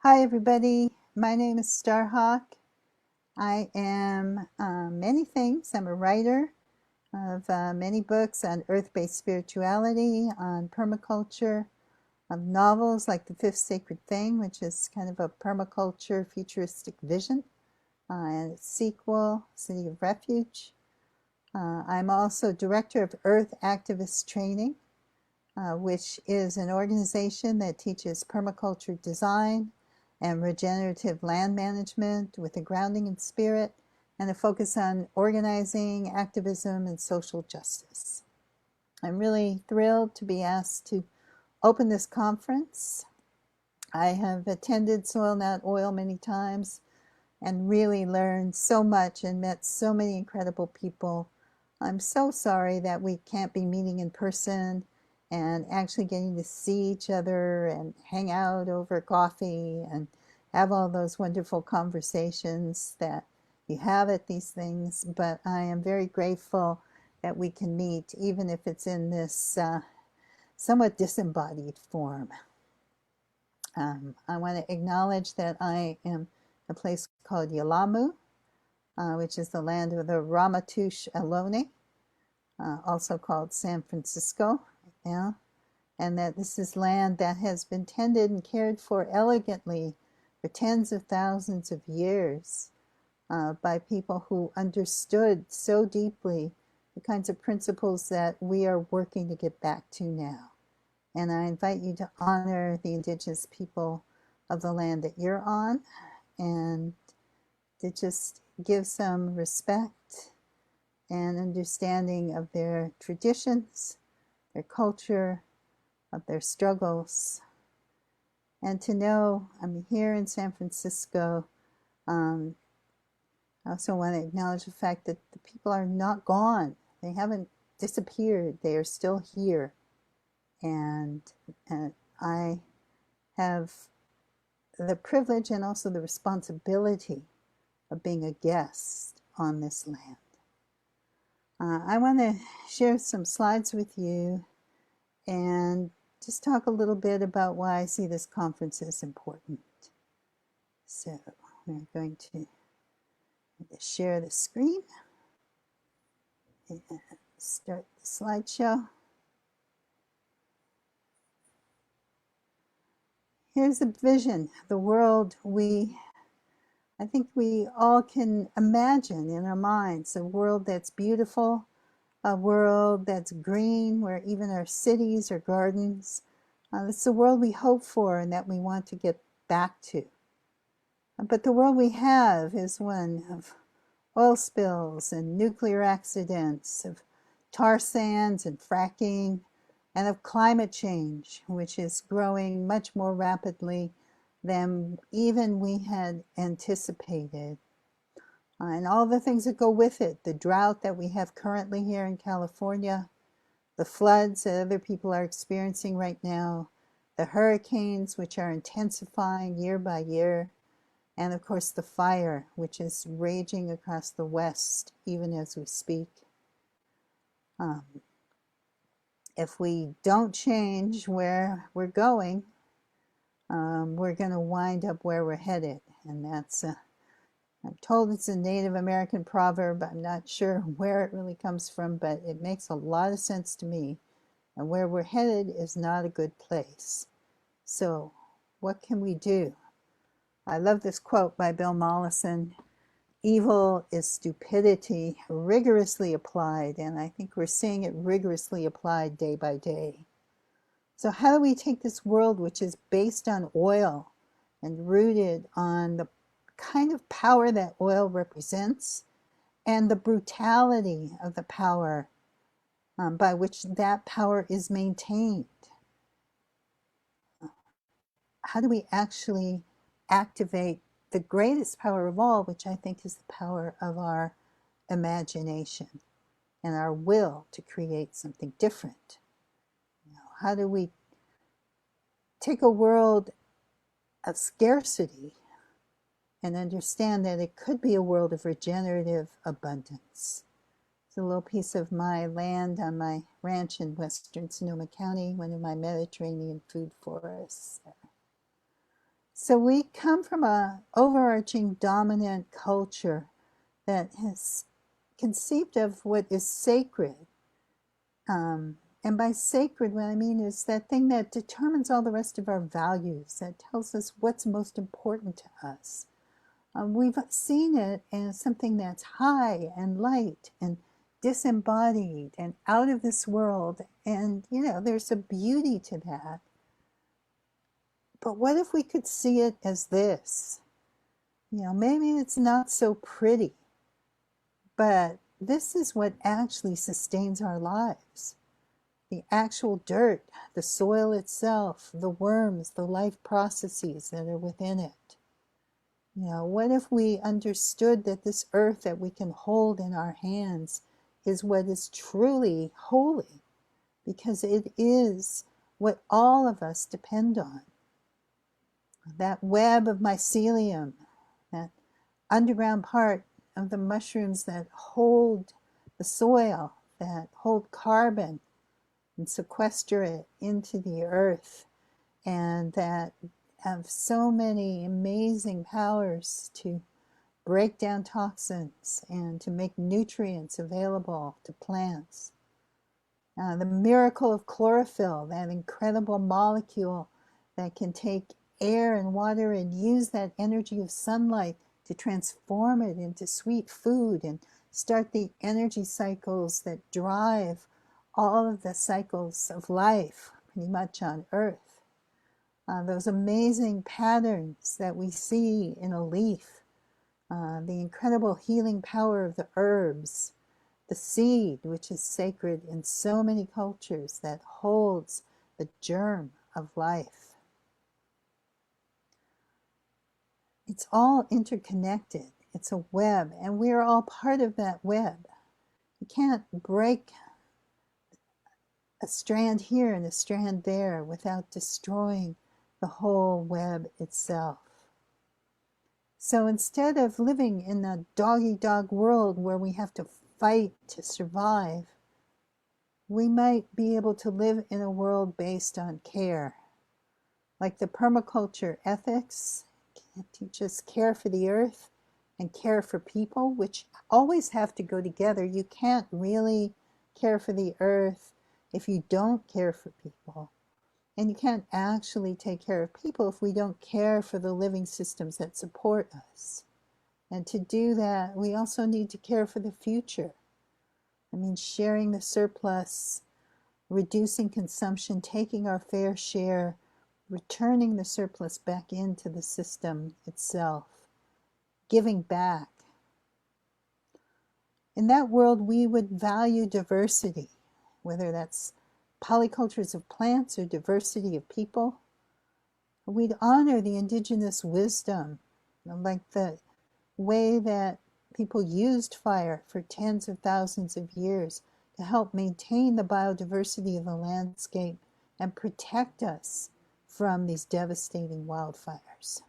Hi everybody, my name is Starhawk. I am many things. I'm a writer of many books on earth-based spirituality, on permaculture, of novels like The Fifth Sacred Thing, which is kind of a permaculture futuristic vision, and its sequel, City of Refuge. I'm also director of Earth Activist Training, which is an organization that teaches permaculture design and regenerative land management with a grounding in spirit and a focus on organizing, activism, and social justice. I'm really thrilled to be asked to open this conference. I have attended Soil Not Oil many times and really learned so much and met so many incredible people. I'm so sorry that we can't be meeting in person and actually getting to see each other and hang out over coffee and have all those wonderful conversations that you have at these things. But I am very grateful that we can meet, even if it's in this somewhat disembodied form. I want to acknowledge that I am a place called Yalamu, which is the land of the Ramaytush Ohlone, also called San Francisco, yeah, and that this is land that has been tended and cared for elegantly for tens of thousands of years by people who understood so deeply the kinds of principles that we are working to get back to now. And I invite you to honor the indigenous people of the land that you're on and to just give some respect and understanding of their traditions, their culture, of their struggles. And to know I'm here in San Francisco. I also want to acknowledge the fact that the people are not gone. They haven't disappeared. They are still here. And I have the privilege and also the responsibility of being a guest on this land. I want to share some slides with you and just talk a little bit about why I see this conference as important. So we're going to share the screen and start the slideshow. Here's a vision, the world I think we all can imagine in our minds, a world that's beautiful, a world that's green, where even our cities are gardens. It's the world we hope for and that we want to get back to. But the world we have is one of oil spills and nuclear accidents, of tar sands and fracking, and of climate change, which is growing much more rapidly than even we had anticipated. And all the things that go with it, the drought that we have currently here in California, the floods that other people are experiencing right now, the hurricanes, which are intensifying year by year, and of course the fire, which is raging across the West even as we speak. If we don't change where we're going, we're going to wind up where we're headed. And that's, I'm told it's a Native American proverb. I'm not sure where it really comes from, but it makes a lot of sense to me. And where we're headed is not a good place. So what can we do? I love this quote by Bill Mollison. Evil is stupidity rigorously applied, and I think we're seeing it rigorously applied day by day. So how do we take this world, which is based on oil and rooted on the kind of power that oil represents and the brutality of the power by which that power is maintained? How do we actually activate the greatest power of all, which I think is the power of our imagination and our will to create something different? How do we take a world of scarcity and understand that it could be a world of regenerative abundance? It's a little piece of my land on my ranch in western Sonoma County, one of my Mediterranean food forests. So we come from a overarching dominant culture that has conceived of what is sacred. And by sacred, what I mean is that thing that determines all the rest of our values, that tells us what's most important to us. We've seen it as something that's high and light and disembodied and out of this world. And, there's a beauty to that. But what if we could see it as this? Maybe it's not so pretty, but this is what actually sustains our lives. The actual dirt, the soil itself, the worms, the life processes that are within it. What if we understood that this earth that we can hold in our hands is what is truly holy, because it is what all of us depend on. That web of mycelium, that underground part of the mushrooms that hold the soil, that hold carbon and sequester it into the earth, and that have so many amazing powers to break down toxins and to make nutrients available to plants. The miracle of chlorophyll, that incredible molecule that can take air and water and use that energy of sunlight to transform it into sweet food and start the energy cycles that drive all of the cycles of life pretty much on Earth. Those amazing patterns that we see in a leaf, the incredible healing power of the herbs, the seed, which is sacred in so many cultures, that holds the germ of life. It's all interconnected. It's a web, and we are all part of that web. You can't break a strand here and a strand there without destroying the whole web itself. So instead of living in a dog-eat-dog world where we have to fight to survive, we might be able to live in a world based on care. Like the permaculture ethics teach us care for the earth and care for people, which always have to go together. You can't really care for the earth if you don't care for people. And you can't actually take care of people if we don't care for the living systems that support us. And to do that, we also need to care for the future. I mean, sharing the surplus, reducing consumption, taking our fair share, returning the surplus back into the system itself, giving back. In that world, we would value diversity, whether that's polycultures of plants or diversity of people. We'd honor the indigenous wisdom, like the way that people used fire for tens of thousands of years to help maintain the biodiversity of the landscape and protect us from these devastating wildfires.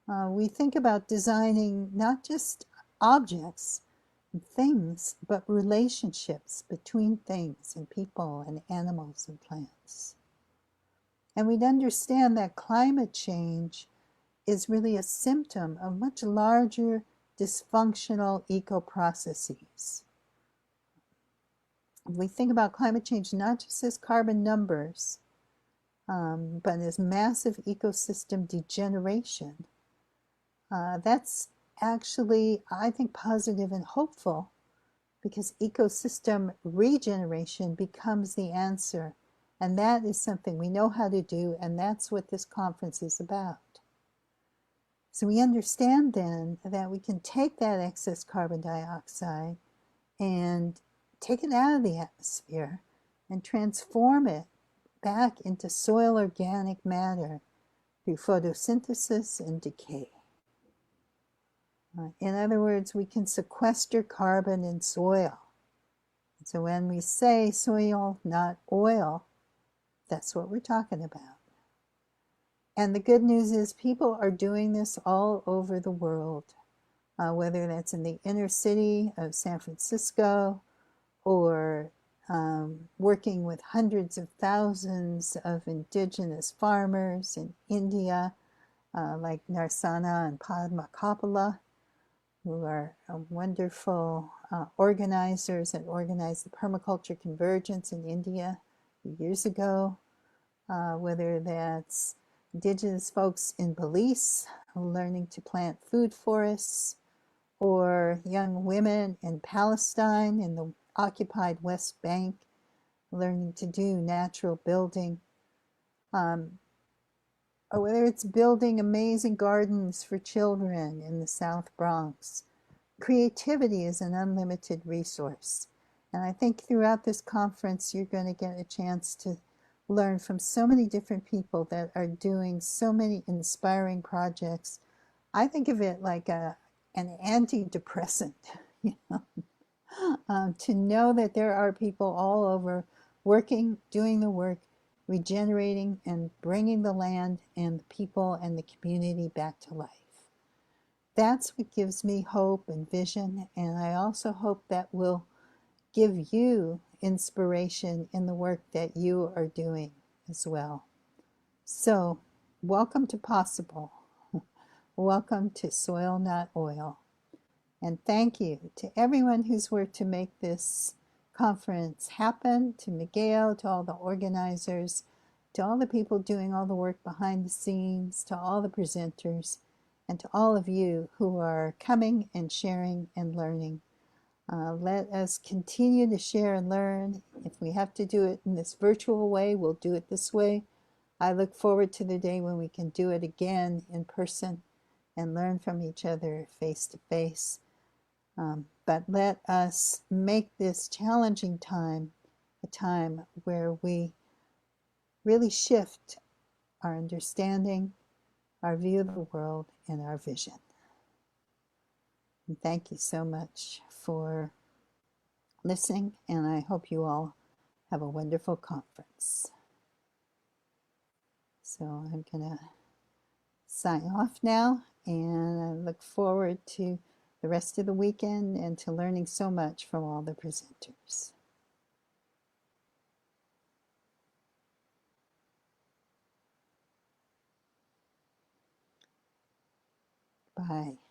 We think about designing not just objects and things, but relationships between things and people and animals and plants. And we'd understand that climate change is really a symptom of much larger dysfunctional eco-processes. We think about climate change not just as carbon numbers, but as massive ecosystem degeneration. That's actually, I think, positive and hopeful, because ecosystem regeneration becomes the answer. And that is something we know how to do, and that's what this conference is about. So we understand then that we can take that excess carbon dioxide and take it out of the atmosphere and transform it back into soil organic matter through photosynthesis and decay. In other words, we can sequester carbon in soil. So when we say soil, not oil, that's what we're talking about. And the good news is people are doing this all over the world, whether that's in the inner city of San Francisco or working with hundreds of thousands of indigenous farmers in India like Narsana and Padma Kapila, who are wonderful organizers that organized the permaculture convergence in India years ago, whether that's indigenous folks in Belize learning to plant food forests, or young women in Palestine in the occupied West Bank learning to do natural building, or whether it's building amazing gardens for children in the South Bronx. Creativity is an unlimited resource. And I think throughout this conference, you're going to get a chance to learn from so many different people that are doing so many inspiring projects. I think of it like an antidepressant, you know, to know that there are people all over working, doing the work, regenerating and bringing the land and the people and the community back to life. That's what gives me hope and vision, and I also hope that will give you inspiration in the work that you are doing as well. So, welcome to Possible. Welcome to Soil Not Oil. And thank you to everyone who's worked to make this conference happen, to Miguel, to all the organizers, to all the people doing all the work behind the scenes, to all the presenters, and to all of you who are coming and sharing and learning. Let us continue to share and learn. If we have to do it in this virtual way, we'll do it this way. I look forward to the day when we can do it again in person and learn from each other face to face. But let us make this challenging time a time where we really shift our understanding, our view of the world, and our vision. And thank you so much for listening, and I hope you all have a wonderful conference. So I'm going to sign off now, and I look forward to the rest of the weekend and to learning so much from all the presenters. Bye.